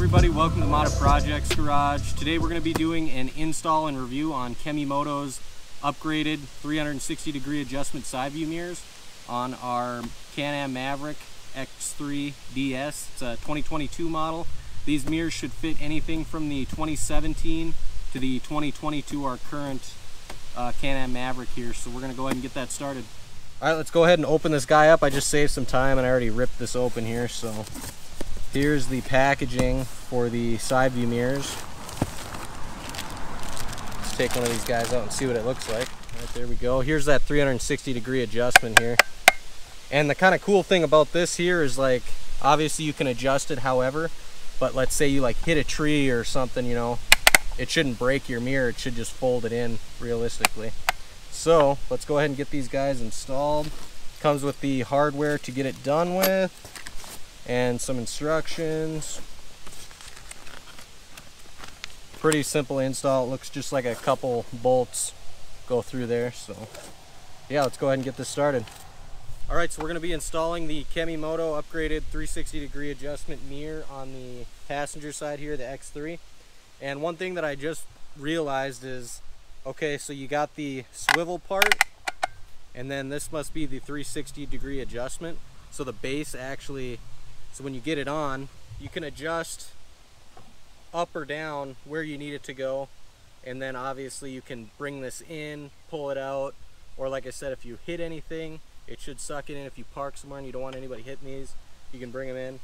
everybody, welcome to Mata Projects Garage. Today we're going to be doing an install and review on Kemimoto's upgraded 360 degree adjustment side view mirrors on our Can-am Maverick X3 DS. It's a 2022 model. These mirrors should fit anything from the 2017 to the 2022, our current Can-am Maverick here. So we're going to go ahead and get that started. Alright, let's go ahead and open this guy up. I just saved some time and I already ripped this open here. So here's the packaging for the side view mirrors. Let's take one of these guys out and see what it looks like. Right, there we go. Here's that 360 degree adjustment here. And the kind of cool thing about this here is, like, obviously you can adjust it however, but let's say you like hit a tree or something, you know, it shouldn't break your mirror, it should just fold it in realistically. So let's go ahead and get these guys installed. Comes with the hardware to get it done with and some instructions. Pretty simple install. It looks just like a couple bolts go through there. So yeah, let's go ahead and get this started. All right, so we're going to be installing the Kemimoto upgraded 360 degree adjustment mirror on the passenger side here, the X3. And one thing that I just realized is, okay, so you got the swivel part, and then this must be the 360 degree adjustment. So the base actually, so when you get it on, you can adjust up or down where you need it to go. And then obviously you can bring this in, pull it out, or like I said, if you hit anything, it should suck it in. If you park somewhere and you don't want anybody hitting these, you can bring them in.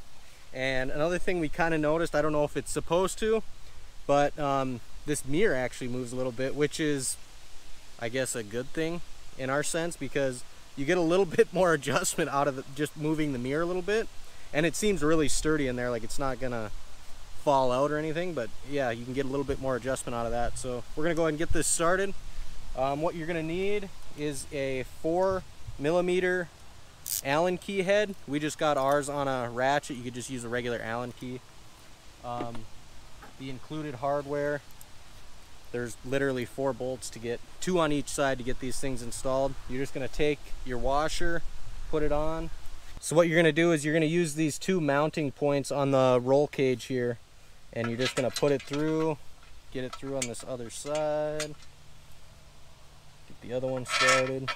And another thing we kind of noticed, I don't know if it's supposed to, but this mirror actually moves a little bit, which is, I guess, a good thing in our sense, because you get a little bit more adjustment out of just moving the mirror a little bit. And it seems really sturdy in there, like it's not gonna fall out or anything, but yeah, you can get a little bit more adjustment out of that. So we're gonna go ahead and get this started. What you're gonna need is a 4mm Allen key head. We just got ours on a ratchet. You could just use a regular Allen key. The included hardware, there's literally 4 bolts to get, 2 on each side to get these things installed. You're just gonna take your washer, put it on. So what you're gonna do is you're gonna use these 2 mounting points on the roll cage here, and you're just gonna put it through, get it through on this other side, get the other one started.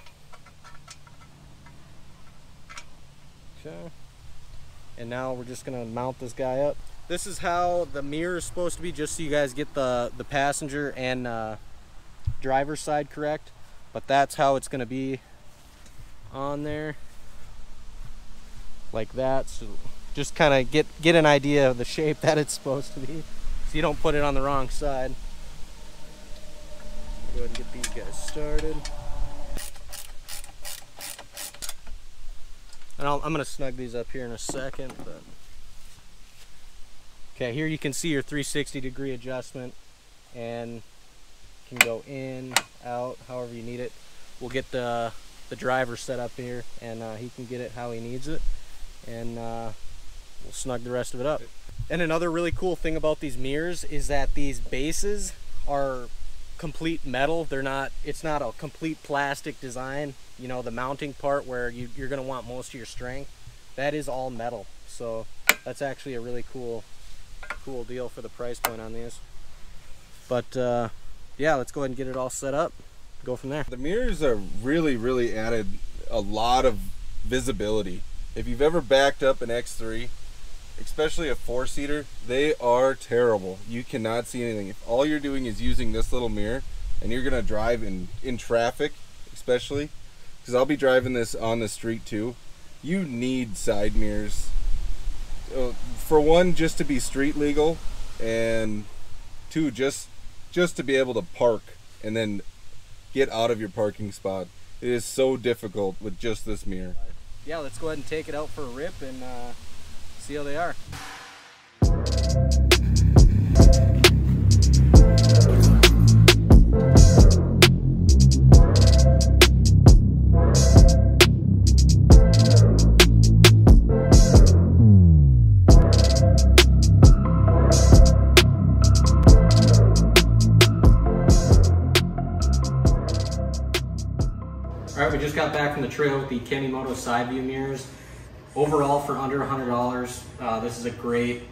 Okay. And now we're just gonna mount this guy up. This is how the mirror is supposed to be, just so you guys get the passenger and driver's side correct. But that's how it's gonna be on there, like that. So just kind of get an idea of the shape that it's supposed to be, so you don't put it on the wrong side. Go ahead and get these guys started. And I'm going to snug these up here in a second. But okay, here you can see your 360 degree adjustment, and can go in, out, however you need it. We'll get the driver set up here, and he can get it how he needs it, and we'll snug the rest of it up. And another really cool thing about these mirrors is that these bases are complete metal. They're not, it's not a complete plastic design. You know, the mounting part where you're going to want most of your strength, that is all metal. So that's actually a really cool deal for the price point on these. But yeah, let's go ahead and get it all set up, go from there. The mirrors are really added a lot of visibility. If you've ever backed up an X3, especially a 4-seater, they are terrible. You cannot see anything. If all you're doing is using this little mirror, and you're gonna drive in traffic, especially, because I'll be driving this on the street too, you need side mirrors. For one, just to be street legal, and 2, just to be able to park and then get out of your parking spot. It is so difficult with just this mirror. Yeah, let's go ahead and take it out for a rip and see how they are. Alright, we just got back from the trail with the Kemimoto side view mirrors. Overall, for under $100, this is a great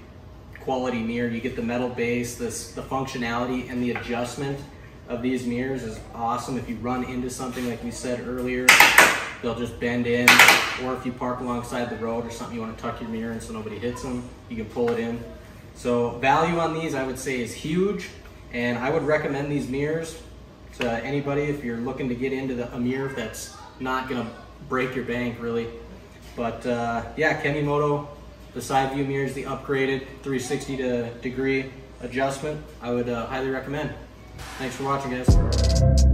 quality mirror. You get the metal base, the functionality, and the adjustment of these mirrors is awesome. If you run into something like we said earlier, they'll just bend in, or if you park alongside the road or something, you want to tuck your mirror in so nobody hits them, you can pull it in. So value on these, I would say, is huge, and I would recommend these mirrors to anybody if you're looking to get into a mirror that's not gonna break your bank really. But yeah, Kemimoto, the side view mirrors, the upgraded 360 degree adjustment, I would highly recommend. Thanks for watching, guys.